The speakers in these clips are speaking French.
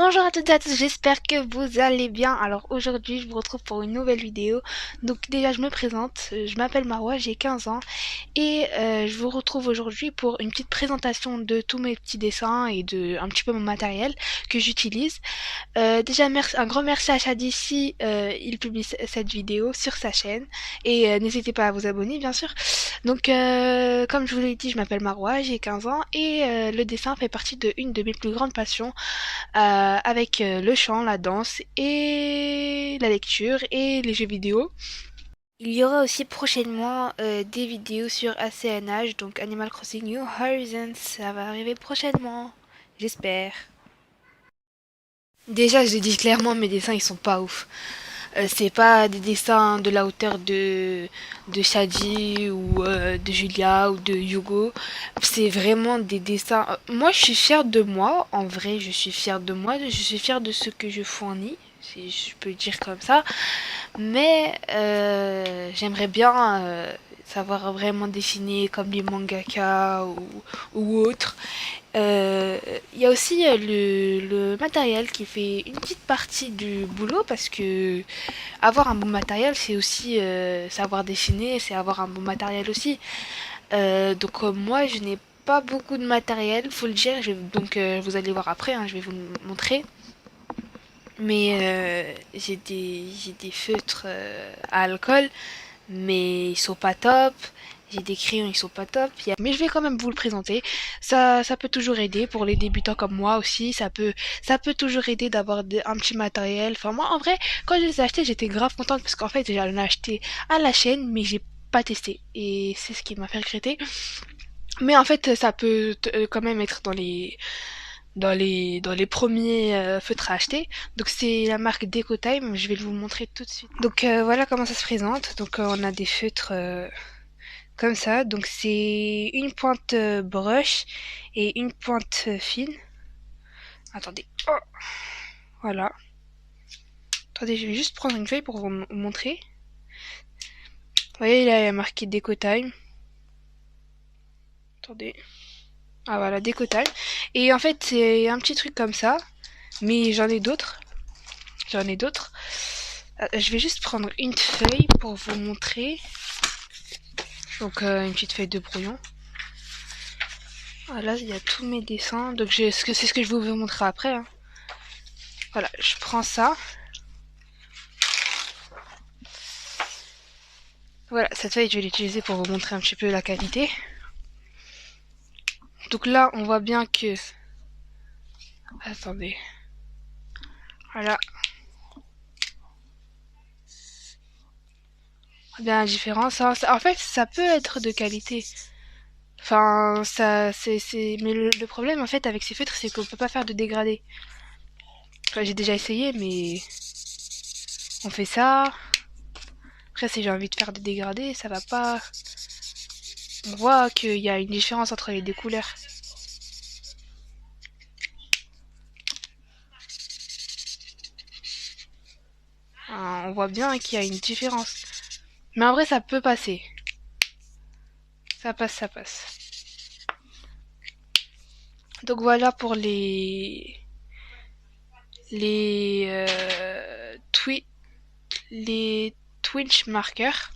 Bonjour à toutes et à tous, j'espère que vous allez bien. Alors aujourd'hui je vous retrouve pour une nouvelle vidéo. Donc déjà je me présente, je m'appelle Marwa, j'ai 15 ans et je vous retrouve aujourd'hui pour une petite présentation de tous mes petits dessins et de un petit peu mon matériel que j'utilise. Déjà un grand merci à Shadi si il publie cette vidéo sur sa chaîne et n'hésitez pas à vous abonner bien sûr. Donc comme je vous l'ai dit, je m'appelle Marwa, j'ai 15 ans et le dessin fait partie de une de mes plus grandes passions avec le chant, la danse et la lecture et les jeux vidéo. Il y aura aussi prochainement des vidéos sur ACNH, donc Animal Crossing New Horizons, ça va arriver prochainement, j'espère. Déjà, je dis clairement, mes dessins ils sont pas ouf. C'est pas des dessins de la hauteur de Shadi ou de Julia ou de Hugo. C'est vraiment des dessins. Moi, je suis fière de moi. En vrai, je suis fière de moi. Je suis fière de ce que je fournis, si je peux le dire comme ça. Mais j'aimerais bien savoir vraiment dessiner comme les mangaka ou autres. Il y a aussi le matériel qui fait une petite partie du boulot parce que avoir un bon matériel c'est aussi savoir dessiner, c'est avoir un bon matériel aussi. Donc moi je n'ai pas beaucoup de matériel, faut le dire, donc vous allez voir après, hein, je vais vous le montrer. Mais j'ai des feutres à alcool, mais ils sont pas top. J'ai des crayons, ils sont pas top. Mais je vais quand même vous le présenter. Ça peut toujours aider pour les débutants comme moi aussi. Ça peut toujours aider d'avoir un petit matériel. Enfin, moi, en vrai, quand je les ai achetés, j'étais grave contente parce qu'en fait, j'en ai acheté à la chaîne, mais j'ai pas testé. Et c'est ce qui m'a fait regretter. Mais en fait, ça peut quand même être dans les premiers feutres à acheter. Donc c'est la marque Decotime, je vais vous montrer tout de suite. Donc voilà comment ça se présente. Donc on a des feutres comme ça. Donc c'est une pointe brush et une pointe fine. Attendez. Oh, voilà. Attendez, je vais juste prendre une feuille pour vous montrer. Vous voyez, là il y a marqué Decotime. Attendez. Ah voilà, Decotime. Et en fait c'est un petit truc comme ça. Mais j'en ai d'autres. J'en ai d'autres. Je vais juste prendre une feuille pour vous montrer. Donc une petite feuille de brouillon. Voilà, il y a tous mes dessins. Donc c'est ce que je vais vous montrer après. Hein. Voilà, je prends ça. Voilà, cette feuille, je vais l'utiliser pour vous montrer un petit peu la qualité. Donc là, on voit bien que... Attendez. Voilà. On voit bien la différence. Hein. En fait, ça peut être de qualité. Enfin, mais le problème, en fait, avec ces feutres, c'est qu'on peut pas faire de dégradé. Enfin, j'ai déjà essayé, mais... On fait ça. Après, si j'ai envie de faire des dégradés, ça va pas... On voit qu'il y a une différence entre les deux couleurs. On voit bien qu'il y a une différence. Mais en vrai, ça peut passer. Ça passe, ça passe. Donc voilà pour les les twinch markers.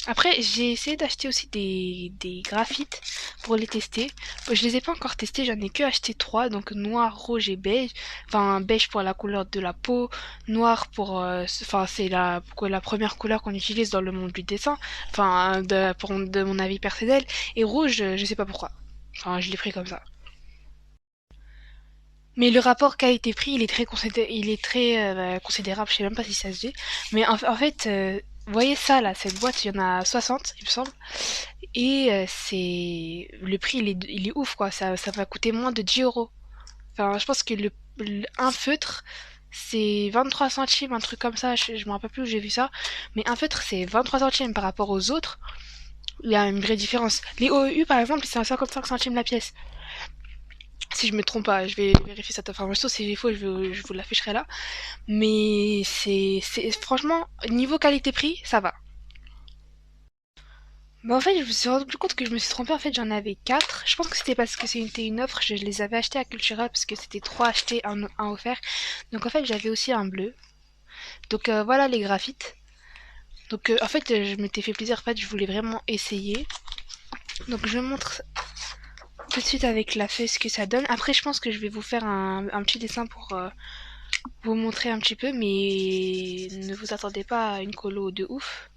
Après, j'ai essayé d'acheter aussi des graphites pour les tester. Je les ai pas encore testés, j'en ai que acheté 3, donc noir, rouge et beige. Enfin, beige pour la couleur de la peau, noir pour... Enfin, c'est la première couleur qu'on utilise dans le monde du dessin. Enfin, de mon avis personnel. Et rouge, je sais pas pourquoi. Enfin, je l'ai pris comme ça. Mais le rapport qualité-prix, il est très considérable. Je sais même pas si ça se dit. Mais en fait, vous voyez ça là, cette boîte, il y en a 60, il me semble. Et c'est le prix, il est ouf quoi. Ça va coûter moins de 10 euros. Enfin, je pense que un feutre, c'est 23 centimes, un truc comme ça. Je me rappelle plus où j'ai vu ça. Mais un feutre, c'est 23 centimes par rapport aux autres. Il y a une vraie différence. Les OEU, par exemple, c'est à 55 centimes la pièce. Si je me trompe pas, je vais vérifier cette information. Si j'ai faux, je vous l'afficherai là. Mais franchement, niveau qualité-prix, ça va. Bah en fait, je me suis rendu compte que je me suis trompée. En fait, j'en avais 4. Je pense que c'était parce que c'était une offre. Je les avais achetés à Cultura parce que c'était 3 achetés, un offert. Donc en fait, j'avais aussi un bleu. Donc voilà les graphites. Donc en fait, je m'étais fait plaisir. En fait, je voulais vraiment essayer. Donc je montre tout de suite avec la feuille ce que ça donne. Après, je pense que je vais vous faire un petit dessin pour vous montrer un petit peu. Mais ne vous attendez pas à une colo de ouf.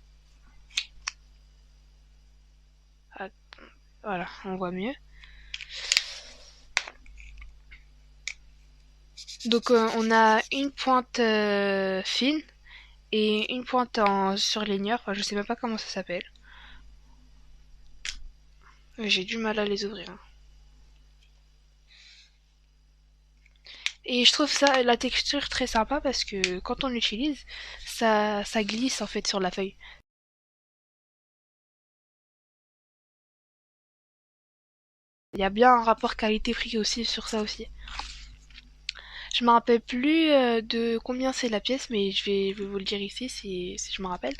Ah, voilà, on voit mieux. Donc on a une pointe fine et une pointe en surligneur. Enfin, je sais même pas comment ça s'appelle. J'ai du mal à les ouvrir, hein. Et je trouve ça la texture très sympa parce que quand on l'utilise, ça glisse en fait sur la feuille. Il y a bien un rapport qualité-prix aussi sur ça aussi. Je me rappelle plus de combien c'est la pièce, mais je vais vous le dire ici si je me rappelle.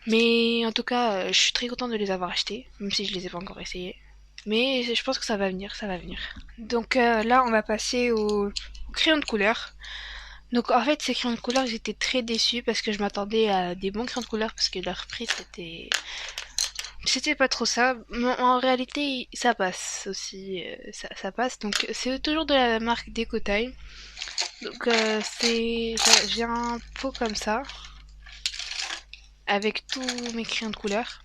Mais en tout cas, je suis très contente de les avoir achetés, même si je les ai pas encore essayés. Mais je pense que ça va venir, ça va venir. Donc là, on va passer au crayon de couleur. Donc en fait, ces crayons de couleur, j'étais très déçue parce que je m'attendais à des bons crayons de couleur parce que leur prix c'était pas trop ça. Mais en réalité, ça passe aussi, ça passe. Donc c'est toujours de la marque Decotail. Donc j'ai un pot comme ça avec tous mes crayons de couleur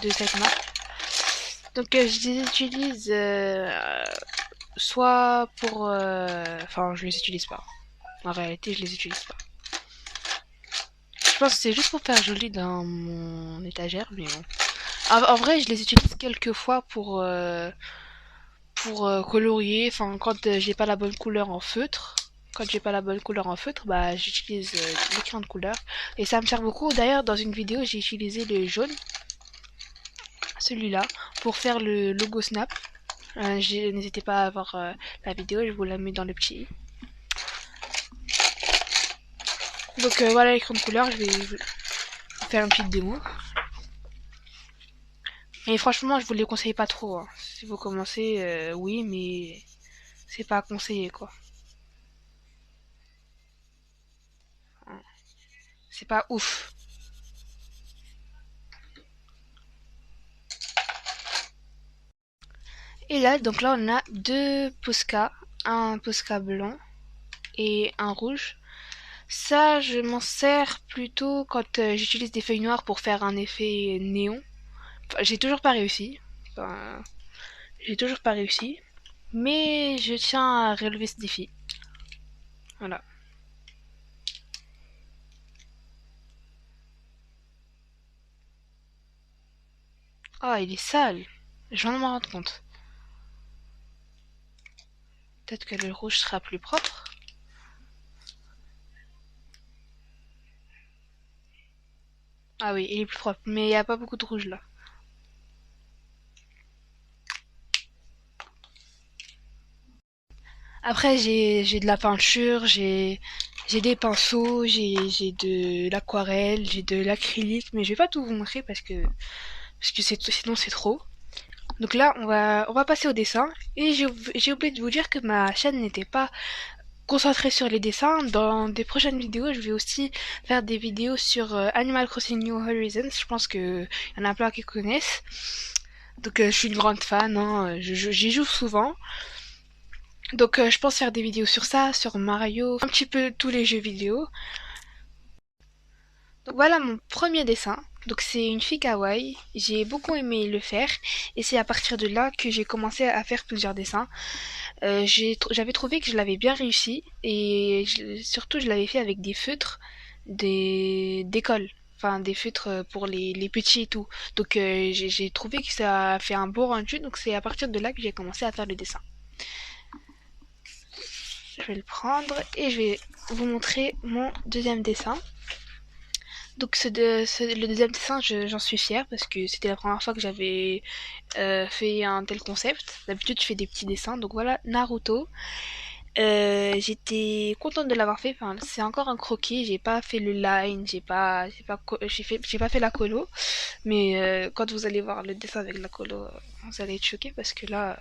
de cette marque. Donc je les utilise soit pour... Enfin, je les utilise pas. En réalité, je les utilise pas. Je pense que c'est juste pour faire joli dans mon étagère, mais bon. En vrai, je les utilise quelques fois pour colorier. Enfin, quand j'ai pas la bonne couleur en feutre. Quand j'ai pas la bonne couleur en feutre, bah j'utilise les crayons de couleur. Et ça me sert beaucoup. D'ailleurs, dans une vidéo, j'ai utilisé le jaune, celui-là, pour faire le logo Snap. N'hésitez pas à voir la vidéo, je vous la mets dans le petit. Donc voilà l'écran de couleur, je vais vous faire une petite démo. Et franchement, je vous les conseille pas trop, hein. Si vous commencez, oui, mais c'est pas à conseiller quoi. C'est pas ouf. Et là, donc là, on a deux Posca, un Posca blanc et un rouge. Ça, je m'en sers plutôt quand j'utilise des feuilles noires pour faire un effet néon. Enfin, j'ai toujours pas réussi. Enfin, j'ai toujours pas réussi. Mais je tiens à relever ce défi. Voilà. Ah, il est sale. Je viens de m'en rendre compte. Peut-être que le rouge sera plus propre. Ah oui, il est plus propre. Mais il n'y a pas beaucoup de rouge là. Après, j'ai de la peinture, j'ai des pinceaux, j'ai de l'aquarelle, j'ai de l'acrylique, mais je vais pas tout vous montrer parce que sinon c'est trop. Donc là, on va passer au dessin. Et j'ai oublié de vous dire que ma chaîne n'était pas concentrée sur les dessins. Dans des prochaines vidéos, je vais aussi faire des vidéos sur Animal Crossing New Horizons. Je pense que y en a plein qui connaissent. Donc je suis une grande fan, hein. J'y joue souvent. Donc je pense faire des vidéos sur ça, sur Mario, un petit peu tous les jeux vidéo. Donc voilà mon premier dessin. Donc c'est une fille kawaii. J'ai beaucoup aimé le faire et c'est à partir de là que j'ai commencé à faire plusieurs dessins. J'avais trouvé que je l'avais bien réussi et surtout je l'avais fait avec des feutres d'école. Enfin des feutres pour les petits et tout. Donc j'ai trouvé que ça a fait un beau rendu. Donc c'est à partir de là que j'ai commencé à faire le dessin. Je vais le prendre et je vais vous montrer mon deuxième dessin. Donc le deuxième dessin, j'en suis fière parce que c'était la première fois que j'avais fait un tel concept. D'habitude, je fais des petits dessins. Donc voilà, Naruto. J'étais contente de l'avoir fait. Enfin, c'est encore un croquis. J'ai pas fait le line, j'ai pas fait la colo. Mais quand vous allez voir le dessin avec la colo, vous allez être choqués parce que là,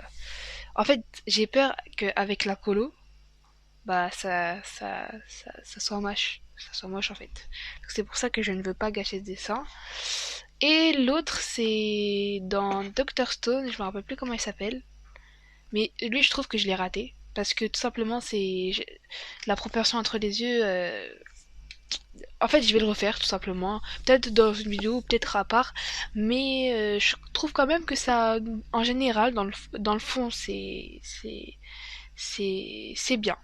en fait, j'ai peur qu'avec la colo, bah ça soit moche, ça soit moche en fait. Donc c'est pour ça que je ne veux pas gâcher ce dessin. Et l'autre, c'est dans Doctor Stone. Je me rappelle plus comment il s'appelle. Mais lui, je trouve que je l'ai raté. Parce que tout simplement, la proportion entre les yeux. En fait, je vais le refaire tout simplement. Peut-être dans une vidéo, peut-être à part. Mais je trouve quand même que ça, en général, dans le fond, c'est bien.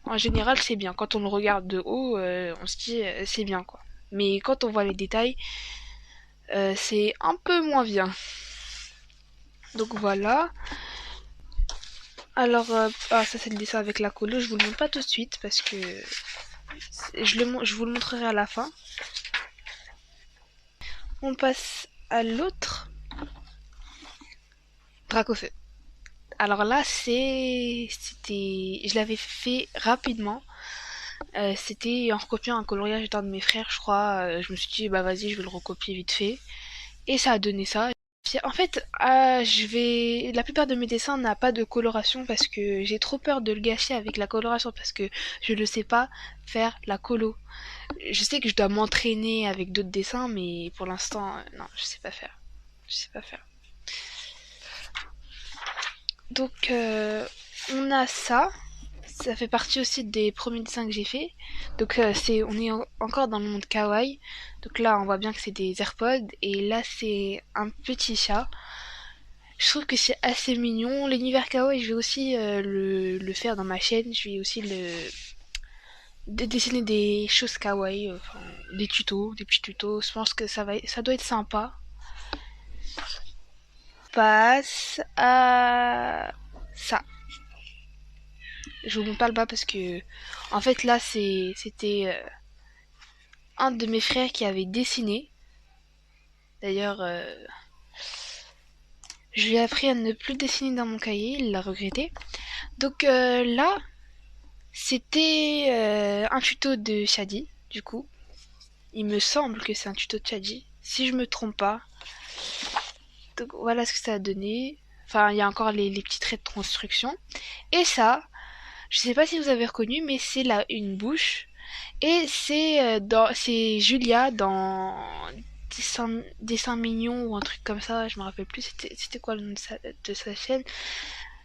En général, c'est bien. Quand on le regarde de haut, on se dit c'est bien quoi. Mais quand on voit les détails, c'est un peu moins bien. Donc voilà. Alors, ça c'est le dessin avec la colo. Je vous le montre pas tout de suite parce que je vous le montrerai à la fin. On passe à l'autre. Dracofeu. Alors là, je l'avais fait rapidement. C'était en recopiant un coloriage d'un de mes frères, je crois. Je me suis dit, bah vas-y, je vais le recopier vite fait. Et ça a donné ça. En fait, la plupart de mes dessins n'a pas de coloration parce que j'ai trop peur de le gâcher avec la coloration parce que je ne sais pas faire la colo. Je sais que je dois m'entraîner avec d'autres dessins, mais pour l'instant, non, je sais pas faire. Je sais pas faire. Donc, on a ça. Ça fait partie aussi des premiers dessins que j'ai fait. Donc, on est encore dans le monde kawaii. Donc là, on voit bien que c'est des AirPods. Et là, c'est un petit chat. Je trouve que c'est assez mignon. L'univers kawaii, je vais aussi le faire dans ma chaîne. Je vais aussi dessiner des choses kawaii, enfin, des tutos, des petits tutos. Je pense que ça doit être sympa. Passe à ça. Je vous montre pas le bas parce que, en fait, là, c'était un de mes frères qui avait dessiné. D'ailleurs, je lui ai appris à ne plus dessiner dans mon cahier. Il l'a regretté. Donc là, c'était un tuto de Shadi, du coup. Il me semble que c'est un tuto de Shadi, si je me trompe pas. Donc voilà ce que ça a donné. Enfin, il y a encore les petits traits de construction. Et ça, je sais pas si vous avez reconnu, mais c'est là une bouche. Et c'est Julia dans Dessin Mignon ou un truc comme ça, je me rappelle plus. C'était quoi le nom de sa chaîne?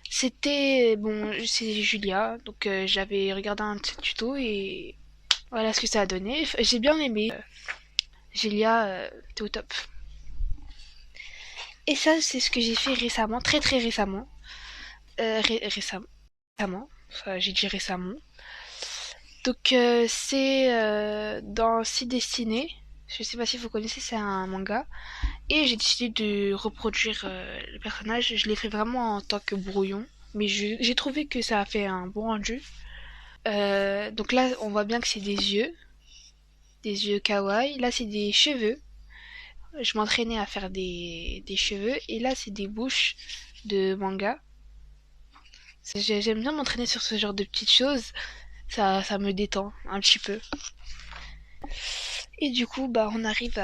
C'était bon, c'est Julia. Donc j'avais regardé un petit tuto et voilà ce que ça a donné. J'ai bien aimé. Julia, t'es au top. Et ça, c'est ce que j'ai fait récemment, très très récemment. Récemment. Enfin, j'ai dit récemment. Donc c'est dans Si Destiné. Je sais pas si vous connaissez, c'est un manga. Et j'ai décidé de reproduire le personnage. Je l'ai fait vraiment en tant que brouillon. Mais j'ai trouvé que ça a fait un bon rendu. Donc là, on voit bien que c'est des yeux kawaii. Là, c'est des cheveux. Je m'entraînais à faire des cheveux. Et là, c'est des bouches de manga. J'aime bien m'entraîner sur ce genre de petites choses. Ça me détend un petit peu. Et du coup, bah, on arrive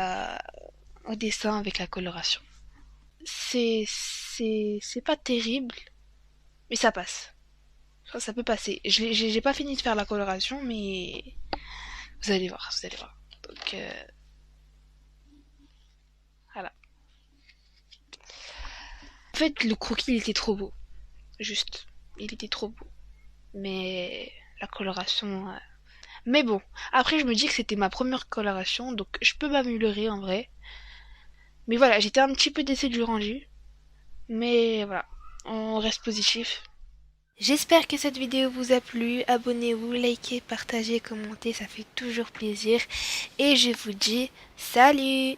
au dessin avec la coloration. C'est pas terrible, mais ça passe. Enfin, ça peut passer. J'ai pas fini de faire la coloration, mais vous allez voir, vous allez voir. Donc, voilà. En fait, le croquis, il était trop beau. Juste. Il était trop beau. Mais la coloration... Mais bon, après je me dis que c'était ma première coloration, donc je peux m'améliorer en vrai. Mais voilà, j'étais un petit peu déçue du rendu. Mais voilà, on reste positif. J'espère que cette vidéo vous a plu. Abonnez-vous, likez, partagez, commentez, ça fait toujours plaisir. Et je vous dis salut!